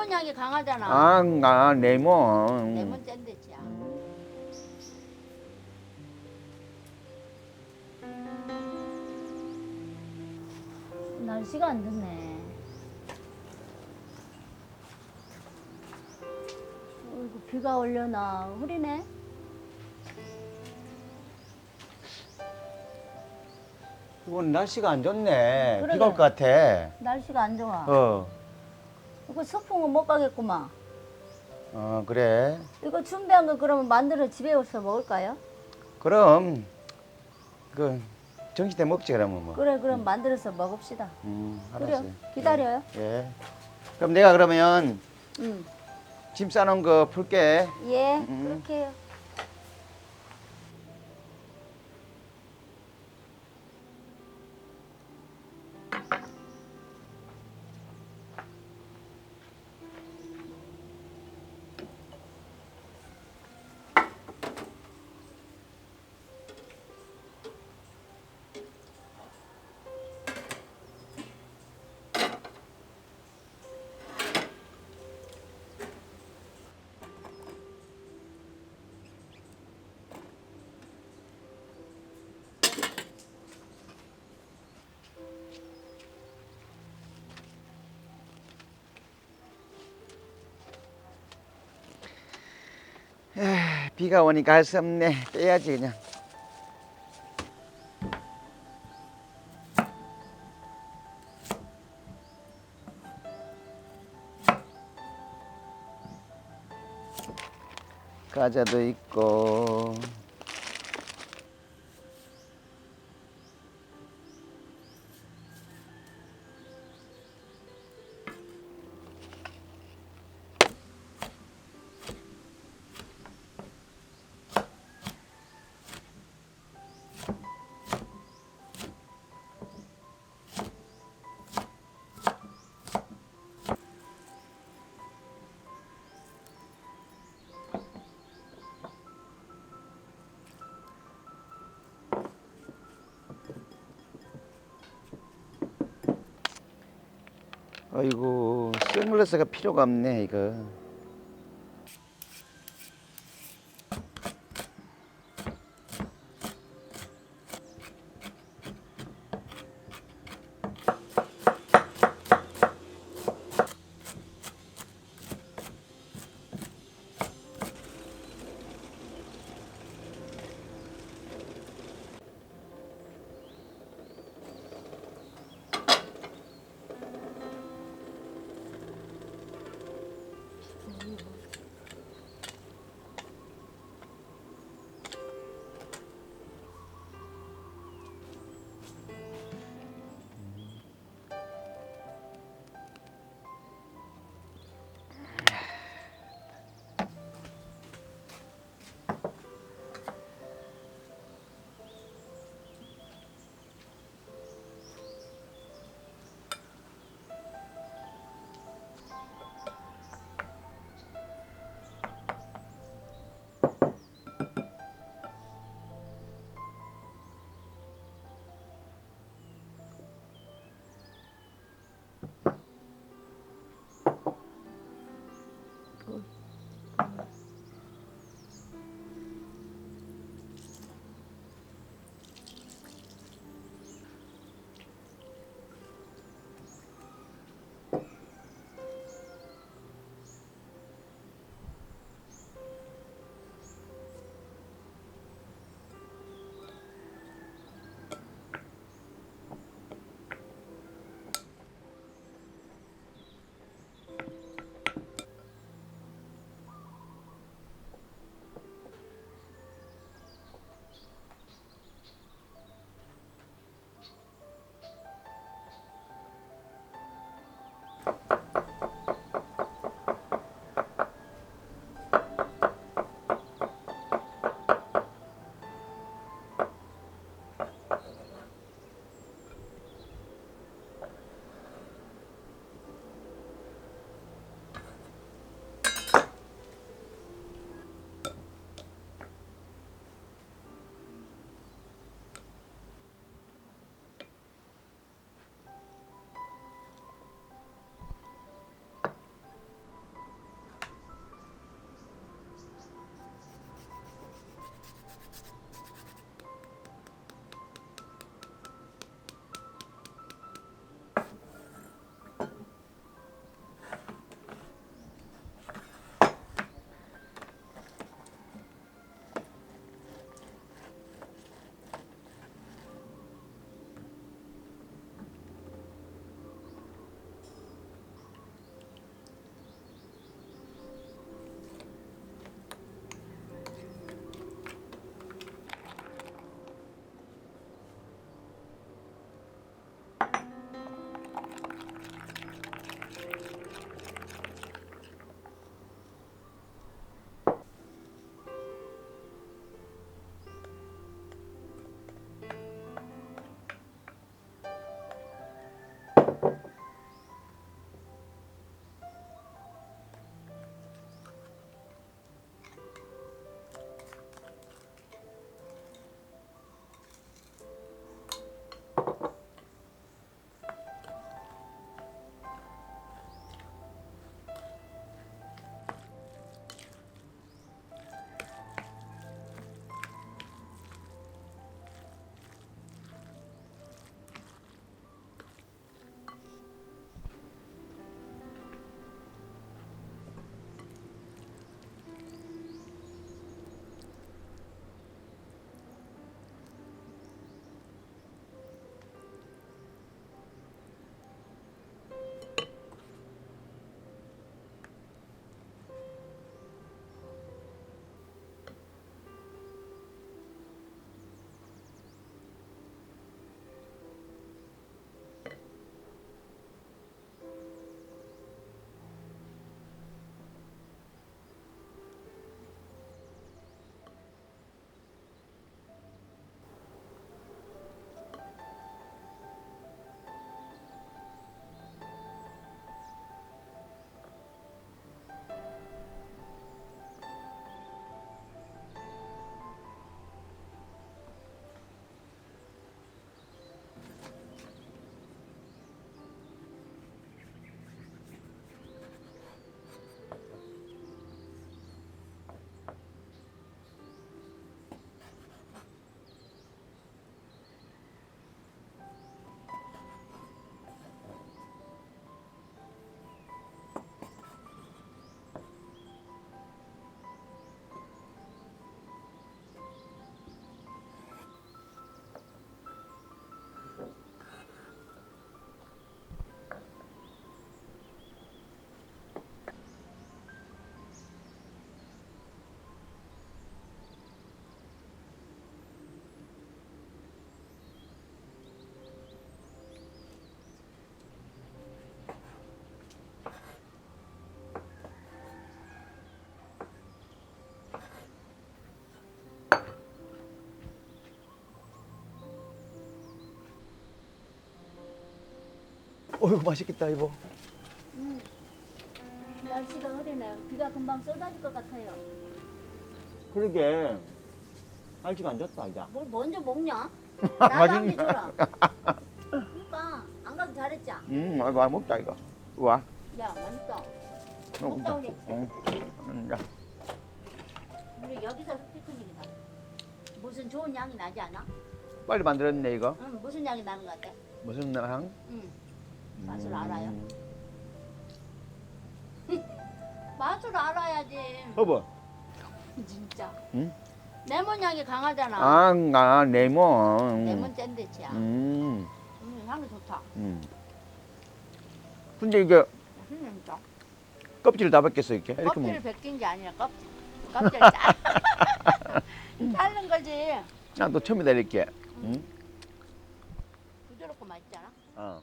레몬 향이 강하잖아. 레몬. 레몬 짠데지. 날씨가 안 좋네. 어이구, 비가 올려나 흐리네. 오늘 날씨가 안 좋네. 그러게. 비가 올 것 같아. 날씨가 안 좋아. 어. 이거 서풍은 못 가겠구만. 그래. 이거 준비한 거 그러면 만들어 집에 와서 먹을까요? 그럼 정시 때 먹지 그러면 뭐. 그래, 그럼 만들어서 먹읍시다. 알았어. 그래요. 기다려요. 예. 그럼 내가 그러면 응. 짐 싸놓은 거 풀게. 예, 그렇게 해요. 비가 오니까 할 수 없네. 빼야지 그냥. 과자도 있고. 아이고, 선글라스가 필요가 없네 이거. 어이구 맛있겠다 이거. 날씨가 흐리네요. 비가 금방 쏟아질 것 같아요. 그러게 날씨가 안 좋다 이제. 뭘 먼저 먹냐? 나도 한개 맛있네. 줘라. 그러니까 안 가도 잘했지? 아이고 먹자 이거. 우와. 야, 맛있다. 어, 먹다 우리. 자. 우리 여기서 피크닉이다. 무슨 좋은 향이 나지 않아? 빨리 만들었네 이거. 응, 무슨 향이 나는 것 같아? 무슨 향? 응. 맛을 알아요? 맛을 알아야지. 여보. 진짜. 응? 레몬 향이 강하잖아. 아, 레몬. 레몬 샌드위치야. 향이 좋다. 근데 이게 진짜. 껍질을 다 벗겼어 이렇게. 이렇게 껍질을 벗긴 게 아니라 껍질 자른 거지. 또 처음이다 이렇게. 부드럽고 맛있잖아. 어.